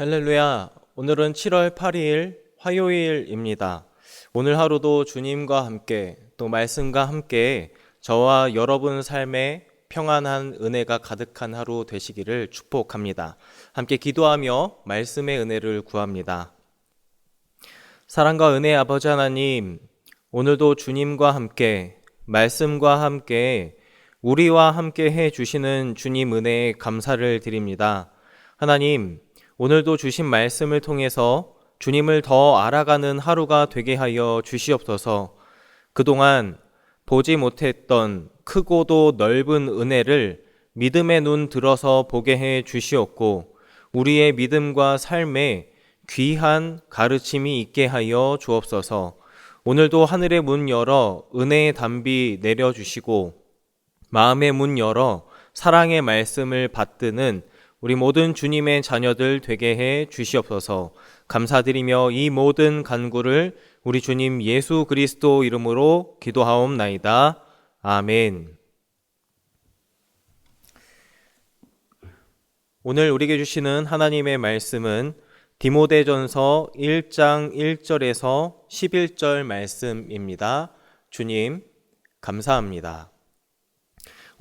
할렐루야. 오늘은 7월 8일 화요일입니다. 오늘 하루도 주님과 함께 또 말씀과 함께 저와 여러분 삶에 평안한 은혜가 가득한 하루 되시기를 축복합니다. 함께 기도하며 말씀의 은혜를 구합니다. 사랑과 은혜의 아버지 하나님, 오늘도 주님과 함께 말씀과 함께 우리와 함께 해 주시는 주님 은혜에 감사를 드립니다. 하나님, 오늘도 주신 말씀을 통해서 주님을 더 알아가는 하루가 되게 하여 주시옵소서. 그동안 보지 못했던 크고도 넓은 은혜를 믿음의 눈 들어서 보게 해 주시옵고, 우리의 믿음과 삶에 귀한 가르침이 있게 하여 주옵소서. 오늘도 하늘의 문 열어 은혜의 담비 내려주시고, 마음의 문 열어 사랑의 말씀을 받드는 우리 모든 주님의 자녀들 되게 해 주시옵소서. 감사드리며 이 모든 간구를 우리 주님 예수 그리스도 이름으로 기도하옵나이다. 아멘. 오늘 우리에게 주시는 하나님의 말씀은 디모데전서 1장 1절에서 11절 말씀입니다. 주님, 감사합니다.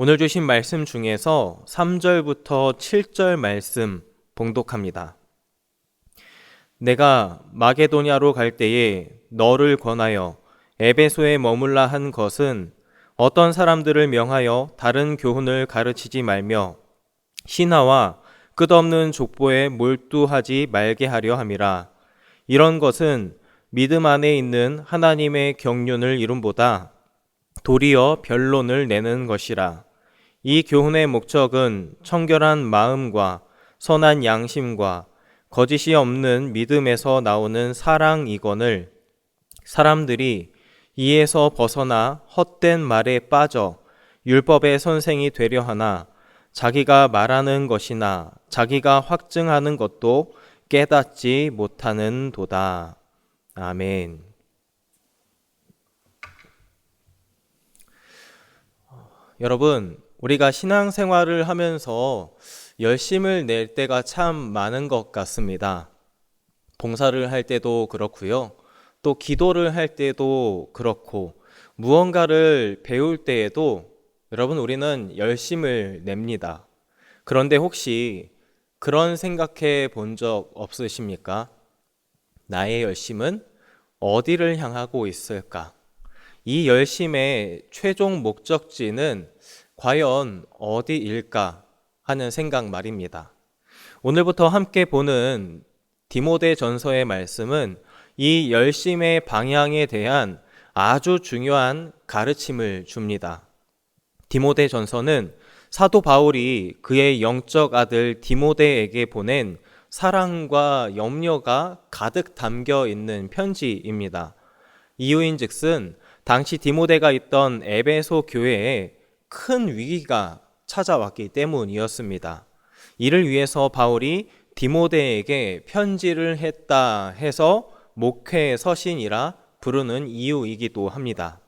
오늘 주신 말씀 중에서 3절부터 7절 말씀 봉독합니다. 내가 마게도냐로 갈 때에 너를 권하여 에베소에 머물라 한 것은 어떤 사람들을 명하여 다른 교훈을 가르치지 말며 신하와 끝없는 족보에 몰두하지 말게 하려 함이라. 이런 것은 믿음 안에 있는 하나님의 경륜을 이룸보다 도리어 변론을 내는 것이라. 이 교훈의 목적은 청결한 마음과 선한 양심과 거짓이 없는 믿음에서 나오는 사랑이거늘 사람들이 이에서 벗어나 헛된 말에 빠져 율법의 선생이 되려 하나 자기가 말하는 것이나 자기가 확증하는 것도 깨닫지 못하는 도다. 아멘. 여러분, 우리가 신앙생활을 하면서 열심을 낼 때가 참 많은 것 같습니다. 봉사를 할 때도 그렇고요. 또 기도를 할 때도 그렇고, 무언가를 배울 때에도 여러분, 우리는 열심을 냅니다. 그런데 혹시 그런 생각해 본 적 없으십니까? 나의 열심은 어디를 향하고 있을까? 이 열심의 최종 목적지는 과연 어디일까 하는 생각 말입니다. 오늘부터 함께 보는 디모데전서의 말씀은 이 열심의 방향에 대한 아주 중요한 가르침을 줍니다. 디모데전서는 사도 바울이 그의 영적 아들 디모데에게 보낸 사랑과 염려가 가득 담겨 있는 편지입니다. 이유인즉슨 당시 디모데가 있던 에베소 교회에 큰 위기가 찾아왔기 때문이었습니다. 이를 위해서 바울이 디모데에게 편지를 했다 해서 목회 서신이라 부르는 이유이기도 합니다.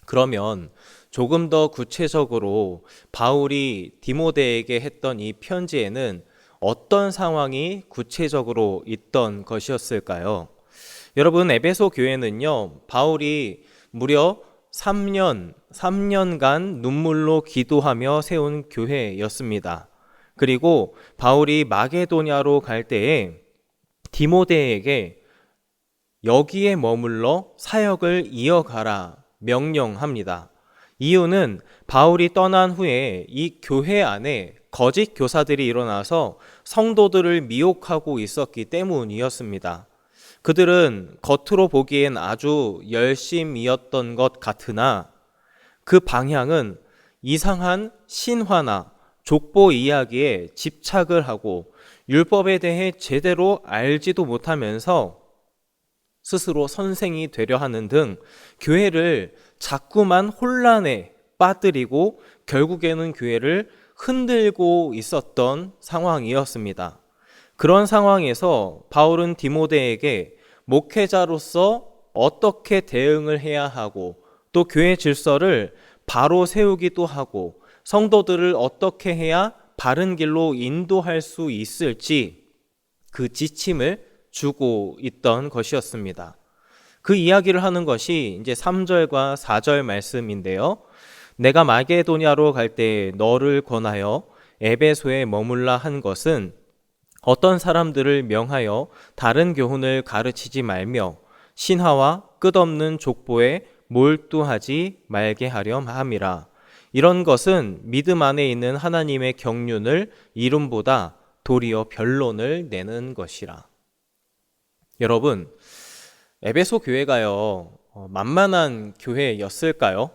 그러면 조금 더 구체적으로 바울이 디모데에게 했던 이 편지에는 어떤 상황이 구체적으로 있던 것이었을까요? 여러분, 에베소 교회는요, 바울이 무려 3년간 눈물로 기도하며 세운 교회였습니다. 그리고 바울이 마게도냐로 갈 때에 디모데에게 여기에 머물러 사역을 이어가라 명령합니다. 이유는 바울이 떠난 후에 이 교회 안에 거짓 교사들이 일어나서 성도들을 미혹하고 있었기 때문이었습니다. 그들은 겉으로 보기엔 아주 열심이었던 것 같으나 그 방향은 이상한 신화나 족보 이야기에 집착을 하고 율법에 대해 제대로 알지도 못하면서 스스로 선생이 되려 하는 등 교회를 자꾸만 혼란에 빠뜨리고 결국에는 교회를 흔들고 있었던 상황이었습니다. 그런 상황에서 바울은 디모데에게 목회자로서 어떻게 대응을 해야 하고 또 교회 질서를 바로 세우기도 하고 성도들을 어떻게 해야 바른 길로 인도할 수 있을지 그 지침을 주고 있던 것이었습니다. 그 이야기를 하는 것이 이제 3절과 4절 말씀인데요. 내가 마게도냐로 갈 때 너를 권하여 에베소에 머물라 한 것은 어떤 사람들을 명하여 다른 교훈을 가르치지 말며 신하와 끝없는 족보에 몰두하지 말게 하렴 함이라. 이런 것은 믿음 안에 있는 하나님의 경륜을 이름보다 도리어 변론을 내는 것이라. 여러분, 에베소 교회가요, 만만한 교회였을까요?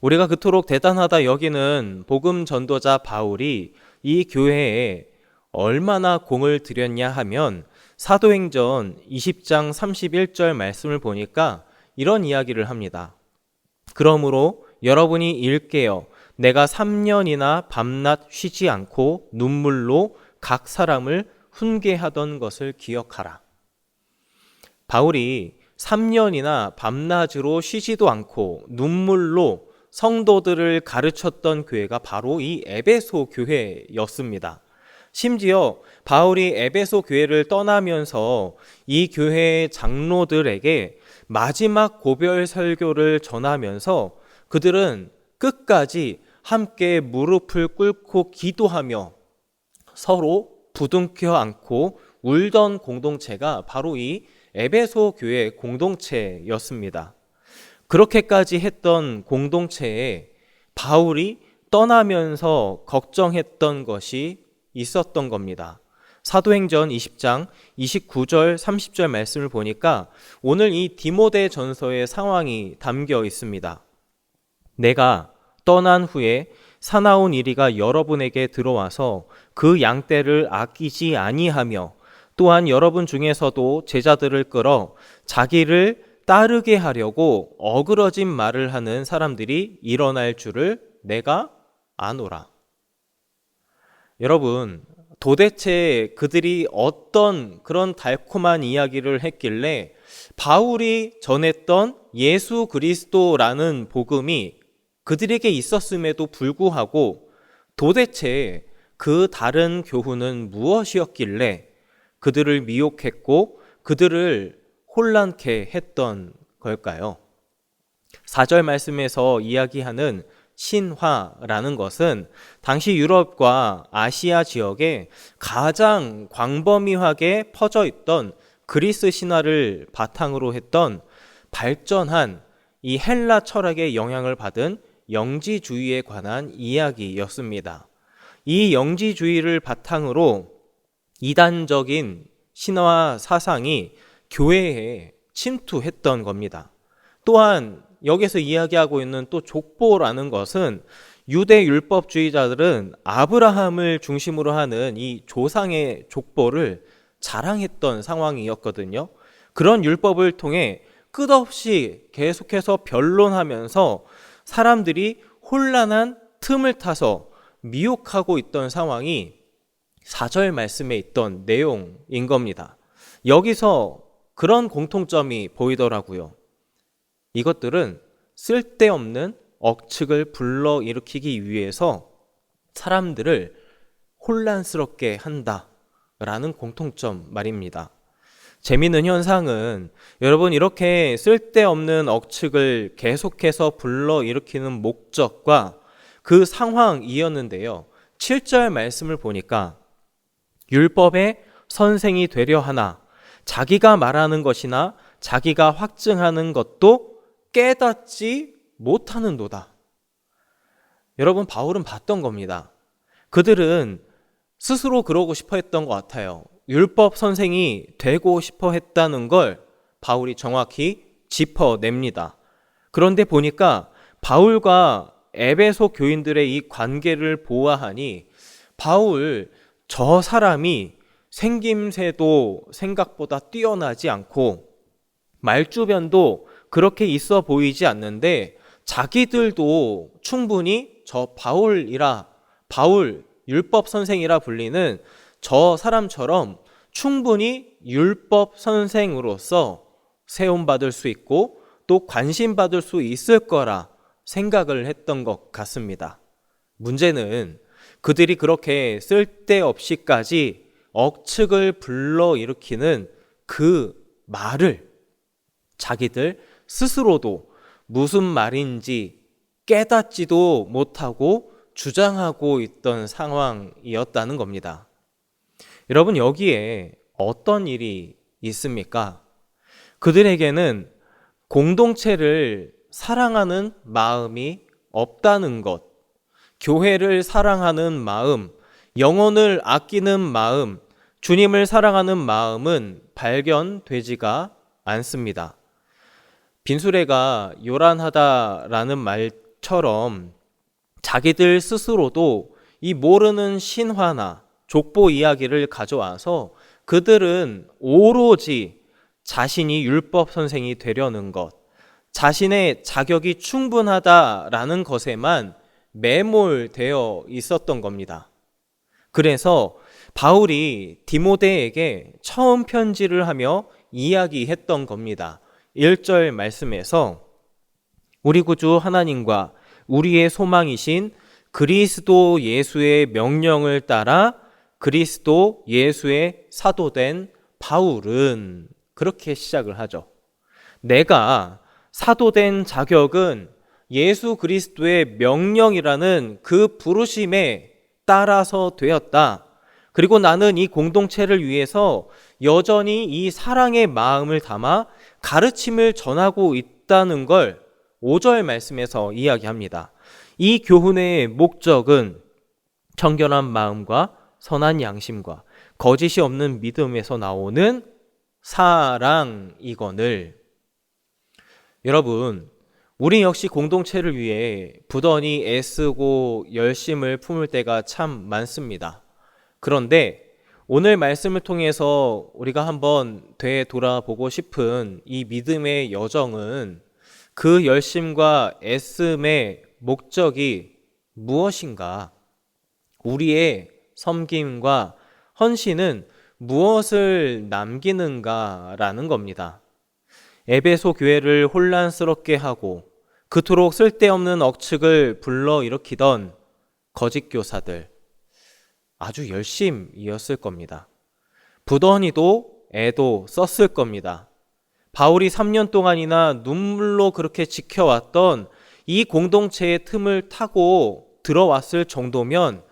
우리가 그토록 대단하다 여기는 복음 전도자 바울이 이 교회에 얼마나 공을 들였냐 하면 사도행전 20장 31절 말씀을 보니까 이런 이야기를 합니다. 그러므로 여러분이 일깨어 내가 3년이나 밤낮 쉬지 않고 눈물로 각 사람을 훈계하던 것을 기억하라. 바울이 3년이나 밤낮으로 쉬지도 않고 눈물로 성도들을 가르쳤던 교회가 바로 이 에베소 교회였습니다. 심지어 바울이 에베소 교회를 떠나면서 이 교회의 장로들에게 마지막 고별 설교를 전하면서 그들은 끝까지 함께 무릎을 꿇고 기도하며 서로 부둥켜 안고 울던 공동체가 바로 이 에베소 교회 공동체였습니다. 그렇게까지 했던 공동체에 바울이 떠나면서 걱정했던 것이 있었던 겁니다. 사도행전 20장 29절 30절 말씀을 보니까 오늘 이 디모데 전서의 상황이 담겨 있습니다. 내가 떠난 후에 사나운 이리가 여러분에게 들어와서 그 양떼를 아끼지 아니하며 또한 여러분 중에서도 제자들을 끌어 자기를 따르게 하려고 어그러진 말을 하는 사람들이 일어날 줄을 내가 아노라. 여러분, 도대체 그들이 어떤 그런 달콤한 이야기를 했길래 바울이 전했던 예수 그리스도라는 복음이 그들에게 있었음에도 불구하고 도대체 그 다른 교훈은 무엇이었길래 그들을 미혹했고 그들을 혼란케 했던 걸까요? 4절 말씀에서 이야기하는 신화라는 것은 당시 유럽과 아시아 지역에 가장 광범위하게 퍼져 있던 그리스 신화를 바탕으로 했던 발전한 이 헬라 철학의 영향을 받은 영지주의에 관한 이야기였습니다. 이 영지주의를 바탕으로 이단적인 신화 사상이 교회에 침투했던 겁니다. 또한 여기서 이야기하고 있는 또 족보라는 것은 유대 율법주의자들은 아브라함을 중심으로 하는 이 조상의 족보를 자랑했던 상황이었거든요. 그런 율법을 통해 끝없이 계속해서 변론하면서 사람들이 혼란한 틈을 타서 미혹하고 있던 상황이 4절 말씀에 있던 내용인 겁니다. 여기서 그런 공통점이 보이더라고요. 이것들은 쓸데없는 억측을 불러일으키기 위해서 사람들을 혼란스럽게 한다라는 공통점 말입니다. 재미있는 현상은 여러분 이렇게 쓸데없는 억측을 계속해서 불러일으키는 목적과 그 상황이었는데요. 7절 말씀을 보니까 율법의 선생이 되려 하나 자기가 말하는 것이나 자기가 확증하는 것도 깨닫지 못하는도다. 여러분, 바울은 봤던 겁니다. 그들은 스스로 그러고 싶어 했던 것 같아요. 율법 선생이 되고 싶어 했다는 걸 바울이 정확히 짚어냅니다. 그런데 보니까 바울과 에베소 교인들의 이 관계를 보아하니 바울 저 사람이 생김새도 생각보다 뛰어나지 않고 말주변도 그렇게 있어 보이지 않는데 자기들도 충분히 저 바울 율법 선생이라 불리는 저 사람처럼 충분히 율법 선생으로서 세움받을 수 있고 또 관심받을 수 있을 거라 생각을 했던 것 같습니다. 문제는 그들이 그렇게 쓸데없이까지 억측을 불러일으키는 그 말을 자기들 스스로도 무슨 말인지 깨닫지도 못하고 주장하고 있던 상황이었다는 겁니다. 여러분, 여기에 어떤 일이 있습니까? 그들에게는 공동체를 사랑하는 마음이 없다는 것, 교회를 사랑하는 마음, 영혼을 아끼는 마음, 주님을 사랑하는 마음은 발견되지가 않습니다. 빈수레가 요란하다라는 말처럼 자기들 스스로도 이 모르는 신화나 족보 이야기를 가져와서 그들은 오로지 자신이 율법 선생이 되려는 것, 자신의 자격이 충분하다라는 것에만 매몰되어 있었던 겁니다. 그래서 바울이 디모데에게 처음 편지를 하며 이야기했던 겁니다. 1절 말씀에서 우리 구주 하나님과 우리의 소망이신 그리스도 예수의 명령을 따라 그리스도 예수의 사도된 바울은, 그렇게 시작을 하죠. 내가 사도된 자격은 예수 그리스도의 명령이라는 그 부르심에 따라서 되었다. 그리고 나는 이 공동체를 위해서 여전히 이 사랑의 마음을 담아 가르침을 전하고 있다는 걸 5절 말씀에서 이야기합니다. 이 교훈의 목적은 청결한 마음과 선한 양심과 거짓이 없는 믿음에서 나오는 사랑이거늘. 여러분, 우리 역시 공동체를 위해 부단히 애쓰고 열심을 품을 때가 참 많습니다. 그런데 오늘 말씀을 통해서 우리가 한번 되돌아보고 싶은 이 믿음의 여정은 그 열심과 애씀의 목적이 무엇인가? 우리의 섬김과 헌신은 무엇을 남기는가라는 겁니다. 에베소 교회를 혼란스럽게 하고 그토록 쓸데없는 억측을 불러일으키던 거짓 교사들, 아주 열심이었을 겁니다. 부더니도 애도 썼을 겁니다. 바울이 3년 동안이나 눈물로 그렇게 지켜왔던 이 공동체의 틈을 타고 들어왔을 정도면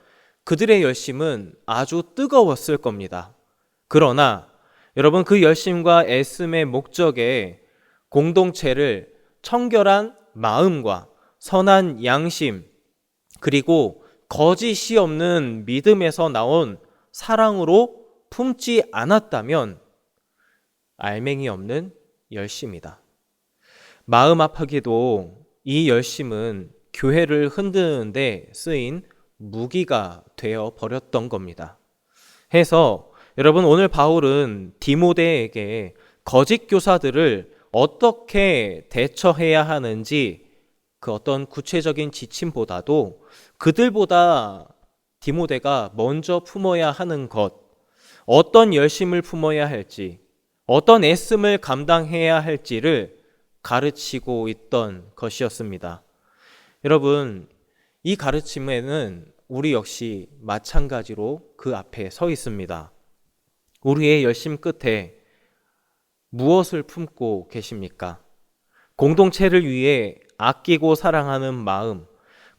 그들의 열심은 아주 뜨거웠을 겁니다. 그러나 여러분, 그 열심과 애씀의 목적에 공동체를 청결한 마음과 선한 양심, 그리고 거짓이 없는 믿음에서 나온 사랑으로 품지 않았다면 알맹이 없는 열심이다. 마음 아프게도 이 열심은 교회를 흔드는 데 쓰인 무기가 되어 버렸던 겁니다. 해서 여러분, 오늘 바울은 디모데에게 거짓 교사들을 어떻게 대처해야 하는지 그 어떤 구체적인 지침보다도 그들보다 디모데가 먼저 품어야 하는 것, 어떤 열심을 품어야 할지, 어떤 애씀을 감당해야 할지를 가르치고 있던 것이었습니다. 여러분, 이 가르침에는 우리 역시 마찬가지로 그 앞에 서 있습니다. 우리의 열심 끝에 무엇을 품고 계십니까? 공동체를 위해 아끼고 사랑하는 마음,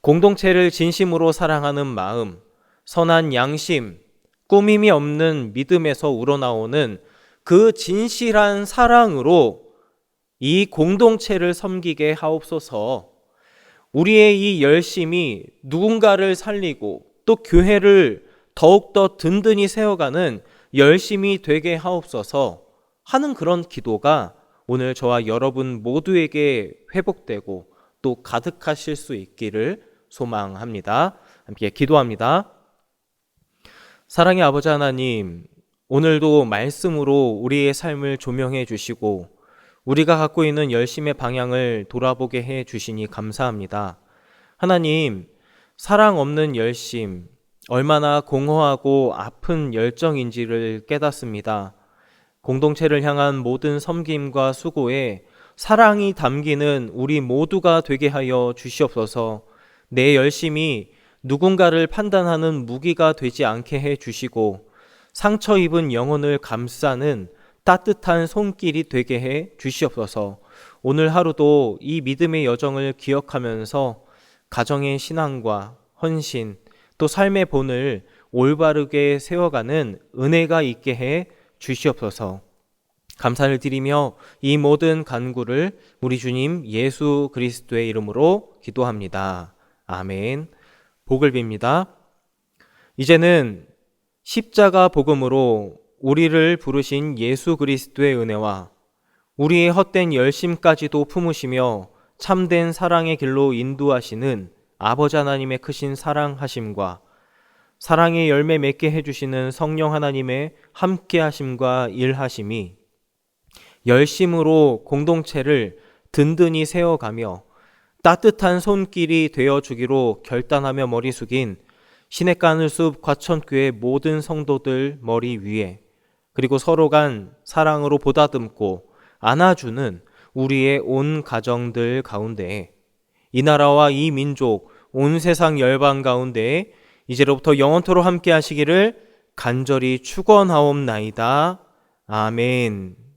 공동체를 진심으로 사랑하는 마음, 선한 양심, 꾸밈이 없는 믿음에서 우러나오는 그 진실한 사랑으로 이 공동체를 섬기게 하옵소서. 우리의 이 열심이 누군가를 살리고 또 교회를 더욱더 든든히 세워가는 열심이 되게 하옵소서 하는 그런 기도가 오늘 저와 여러분 모두에게 회복되고 또 가득하실 수 있기를 소망합니다. 함께 기도합니다. 사랑의 아버지 하나님, 오늘도 말씀으로 우리의 삶을 조명해 주시고 우리가 갖고 있는 열심의 방향을 돌아보게 해 주시니 감사합니다. 하나님, 사랑 없는 열심, 얼마나 공허하고 아픈 열정인지를 깨닫습니다. 공동체를 향한 모든 섬김과 수고에 사랑이 담기는 우리 모두가 되게 하여 주시옵소서. 내 열심이 누군가를 판단하는 무기가 되지 않게 해 주시고 상처 입은 영혼을 감싸는 따뜻한 손길이 되게 해 주시옵소서. 오늘 하루도 이 믿음의 여정을 기억하면서 가정의 신앙과 헌신, 또 삶의 본을 올바르게 세워가는 은혜가 있게 해 주시옵소서. 감사를 드리며 이 모든 간구를 우리 주님 예수 그리스도의 이름으로 기도합니다. 아멘. 복을 빕니다. 이제는 십자가 복음으로 우리를 부르신 예수 그리스도의 은혜와 우리의 헛된 열심까지도 품으시며 참된 사랑의 길로 인도하시는 아버지 하나님의 크신 사랑하심과 사랑의 열매 맺게 해주시는 성령 하나님의 함께하심과 일하심이 열심으로 공동체를 든든히 세워가며 따뜻한 손길이 되어주기로 결단하며 머리 숙인 시냇가늘숲 과천교회 모든 성도들 머리 위에, 그리고 서로 간 사랑으로 보다듬고 안아주는 우리의 온 가정들 가운데, 이 나라와 이 민족, 온 세상 열방 가운데 이제로부터 영원토록 함께 하시기를 간절히 축원하옵나이다. 아멘.